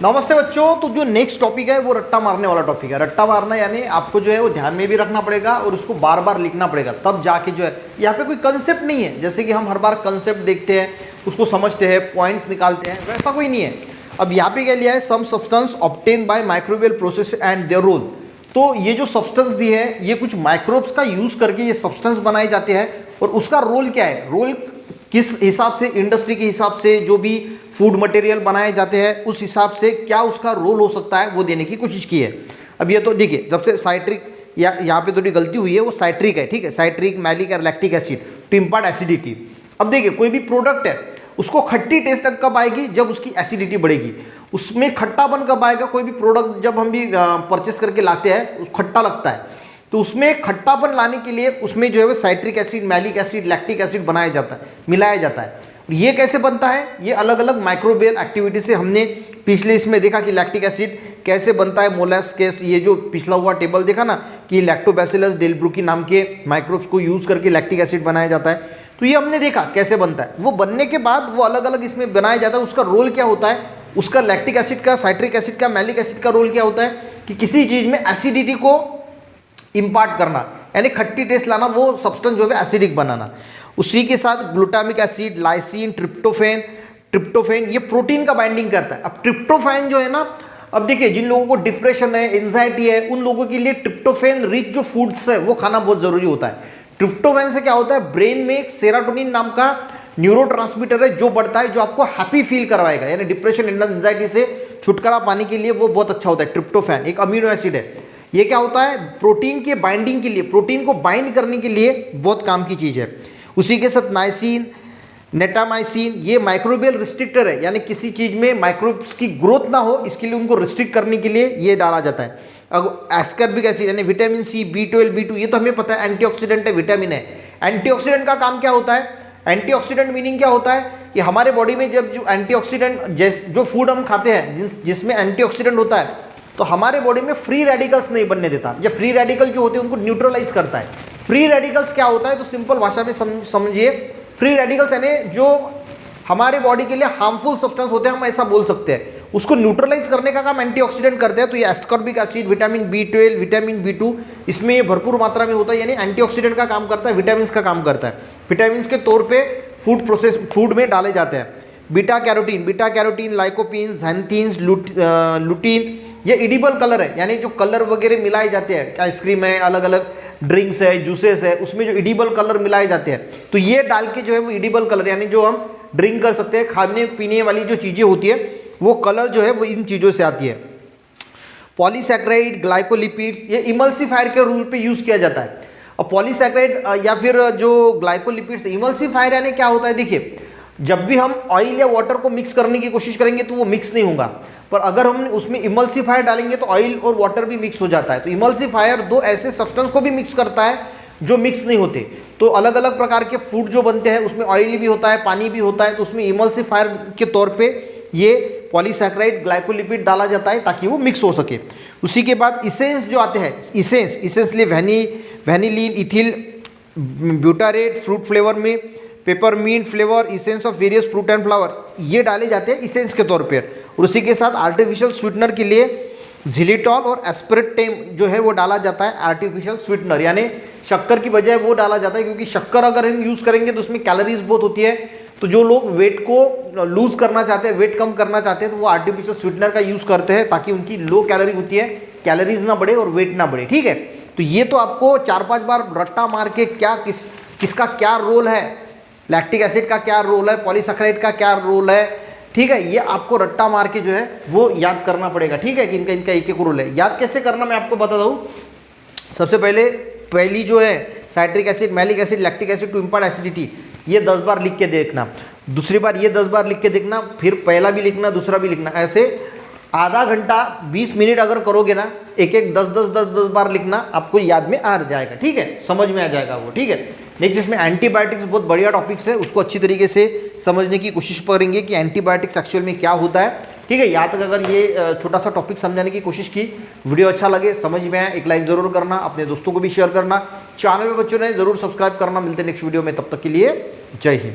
नमस्ते बच्चों। तो जो नेक्स्ट टॉपिक है वो रट्टा मारने वाला टॉपिक है। रट्टा मारना यानी आपको जो है वो ध्यान में भी रखना पड़ेगा और उसको बार बार लिखना पड़ेगा, तब जाके जो है यहाँ पे कोई कंसेप्ट नहीं है जैसे कि हम हर बार कंसेप्ट देखते हैं, उसको समझते हैं, पॉइंट्स निकालते हैं, वैसा कोई नहीं है। अब यहाँ पे क्या लिया है, some substance obtain by microbial process and their role. तो ये जो सब्सटेंस दी है ये कुछ माइक्रोब्स का यूज करके ये सब्सटेंस बनाए जाते हैं और उसका रोल क्या है, रोल किस हिसाब से, इंडस्ट्री के हिसाब से जो भी फूड मटेरियल बनाए जाते हैं उस हिसाब से क्या उसका रोल हो सकता है वो देने की कोशिश की है। अब ये तो देखिए, जब से साइट्रिक या यहाँ पे थोड़ी गलती हुई है, वो साइट्रिक है, ठीक है, साइट्रिक मैलिक और lactic acid to impart acidity. अब देखिए कोई भी प्रोडक्ट है उसको खट्टी टेस्ट कब आएगी, जब उसकी एसिडिटी बढ़ेगी। उसमें खट्टापन कब आएगा, कोई भी प्रोडक्ट जब हम भी परचेस करके लाते हैं उस खट्टा लगता है, तो उसमें खट्टापन लाने के लिए उसमें जो है वो citric acid, malic acid, lactic acid बनाया जाता है, मिलाया जाता है। ये कैसे बनता है, ये अलग अलग माइक्रोबियल एक्टिविटी से हमने पिछले इसमें देखा कि लैक्टिक एसिड कैसे बनता है, मोलस्केस, ये जो पिछला हुआ टेबल देखा ना कि लैक्टोबैसिलस डेलब्रुकी नाम के माइक्रोब्स को यूज करके लैक्टिक एसिड बनाया जाता है। तो ये हमने देखा कैसे बनता है। वो बनने के बाद वो अलग अलग इसमें बनाया जाता है, उसका रोल क्या होता है, उसका लैक्टिक एसिड का, साइट्रिक एसिड का, मैलिक एसिड का रोल क्या होता है कि किसी चीज में एसिडिटी को इम्पार्ट करना, यानी खट्टी टेस्ट लाना, वो सब्सटेंस जो है एसिडिक बनाना। उसी के साथ glutamic acid, lysine, tryptophan. Tryptophan ये प्रोटीन का बाइंडिंग करता है। अब ट्रिप्टोफेन जो है ना, अब देखिए जिन लोगों को डिप्रेशन है, एंजाइटी है, उन लोगों के लिए ट्रिप्टोफेन रिच जो फूड्स है वो खाना बहुत जरूरी होता है। ट्रिप्टोफेन से क्या होता है, ब्रेन में एक सेरोटोनिन नाम का न्यूरोट्रांसमीटर है जो बढ़ता है, जो आपको हैप्पी फील करवाएगा, यानी डिप्रेशन, एंजाइटी से छुटकारा पाने के लिए वो बहुत अच्छा होता है। ट्रिप्टोफैन एक अमीनो एसिड है। ये क्या होता है, प्रोटीन के बाइंडिंग के लिए, प्रोटीन को बाइंड करने के लिए बहुत काम की चीज है। उसी के साथ नाइसिन, नेटामाइसिन, ये माइक्रोबियल रिस्ट्रिक्टर है, यानी किसी चीज में माइक्रोब्स की ग्रोथ ना हो इसके लिए उनको रिस्ट्रिक्ट करने के लिए ये डाला जाता है। अब एस्कॉर्बिक एसिड यानी विटामिन सी, B12, B2, ये तो हमें पता है एंटीऑक्सीडेंट है, विटामिन है। एंटीऑक्सीडेंट का काम क्या होता है, एंटीऑक्सीडेंट मीनिंग क्या होता है कि हमारे बॉडी में जब जो एंटीऑक्सीडेंट, जो फूड हम खाते हैं जिसमें एंटीऑक्सीडेंट होता है, तो हमारे बॉडी में फ्री रेडिकल्स नहीं बनने देता। ये फ्री रेडिकल जो होते हैं उनको न्यूट्रलाइज करता है। फ्री रेडिकल्स क्या होता है, तो सिंपल भाषा में समझिए, फ्री रेडिकल्स यानी जो हमारे बॉडी के लिए हार्मफुल सब्सटेंस होते हैं, हम ऐसा बोल सकते हैं, उसको न्यूट्रलाइज करने का काम एंटीऑक्सीडेंट करते हैं। तो ये ascorbic acid, vitamin B12, vitamin B2, इसमें ये भरपूर मात्रा में होता है, यानी एंटीऑक्सीडेंट का काम करता है, विटामिन का काम करता है। विटामिन के तौर पे फूड में डाले जाते हैं। बीटा कैरोटीन, लाइकोपीन, xanthines, लुटीन, ये एडिबल कलर है, यानी जो कलर वगैरह मिलाए जाते हैं, आइसक्रीम है, अलग अलग ड्रिंक्स है, जूसेस है, उसमें जो एडिबल कलर मिलाए जाते हैं, तो ये डाल के जो है वो एडिबल कलर, यानी जो हम ड्रिंक कर सकते हैं, खाने पीने वाली जो चीजें होती है, वो कलर जो है वो इन चीजों से आती है। पॉलीसैकेराइड, ग्लाइकोलिपिड्स, ये इमल्सिफायर के रूल पे यूज किया जाता है। और पॉलीसैकेराइड या फिर जो ग्लाइकोलिपिड्स, इमल्सिफायर यानी क्या होता है, देखिए जब भी हम ऑयल या वाटर को मिक्स करने की कोशिश करेंगे तो वो मिक्स नहीं होगा, पर अगर हम उसमें इमल्सिफायर डालेंगे तो ऑयल और वाटर भी मिक्स हो जाता है। तो इमल्सिफायर दो ऐसे सब्सटेंस को भी मिक्स करता है जो मिक्स नहीं होते। तो अलग अलग प्रकार के फूड जो बनते हैं उसमें ऑयल भी होता है, पानी भी होता है, तो उसमें इमल्सिफायर के तौर पे ये पॉलीसैकेराइड, ग्लाइकोलिपिड डाला जाता है ताकि वो मिक्स हो सके। उसी के बाद इसेंस जो आते हैं, इसेंस लिए vanillin, ethyl butyrate, fruit flavour में peppermint flavour, essence of various fruit and flower, ये डाले जाते हैं इसेंस के तौर पर। और उसी के साथ आर्टिफिशियल स्वीटनर के लिए झिलिटॉल और एस्परेटेम जो है वो डाला जाता है, आर्टिफिशियल स्वीटनर, यानी शक्कर की बजाय वो डाला जाता है, क्योंकि शक्कर अगर हम यूज करेंगे तो उसमें कैलोरीज बहुत होती है। तो जो लोग वेट को लूज करना चाहते हैं, वेट कम करना चाहते हैं, तो वो आर्टिफिशियल स्वीटनर का यूज करते हैं ताकि उनकी लो कैलोरी होती है, कैलोरीज ना बढ़े और वेट ना बढ़े, ठीक है। तो ये तो आपको 4-5 बार रट्टा मार के क्या किसका क्या रोल है, लैक्टिक एसिड का क्या रोल है, पॉलीसैकेराइड का क्या रोल है, ठीक है, ये आपको रट्टा मार के जो है वो याद करना पड़ेगा, ठीक है, कि इनका एक एक रोल है। याद कैसे करना मैं आपको बता दूं। सबसे पहली जो है citric acid, malic acid, lactic acid to impart acidity, ये 10 बार लिख के देखना, दूसरी बार ये 10 बार लिख के देखना, फिर पहला भी लिखना, दूसरा भी लिखना, ऐसे आधा घंटा 20 मिनट अगर करोगे ना, एक 10 बार लिखना, आपको याद में आ जाएगा, ठीक है, समझ में आ जाएगा वो, ठीक है। नेक्स्ट इसमें एंटीबायोटिक्स बहुत बढ़िया टॉपिक्स है, उसको अच्छी तरीके से समझने की कोशिश करेंगे कि एंटीबायोटिक्स एक्चुअल में क्या होता है, ठीक है। यहाँ तक अगर ये छोटा सा टॉपिक समझाने की कोशिश की, वीडियो अच्छा लगे, समझ में आए, एक लाइक जरूर करना, अपने दोस्तों को भी शेयर करना, चैनल में बच्चों ने जरूर सब्सक्राइब करना। मिलते हैं नेक्स्ट वीडियो में, तब तक के लिए जय हिंद।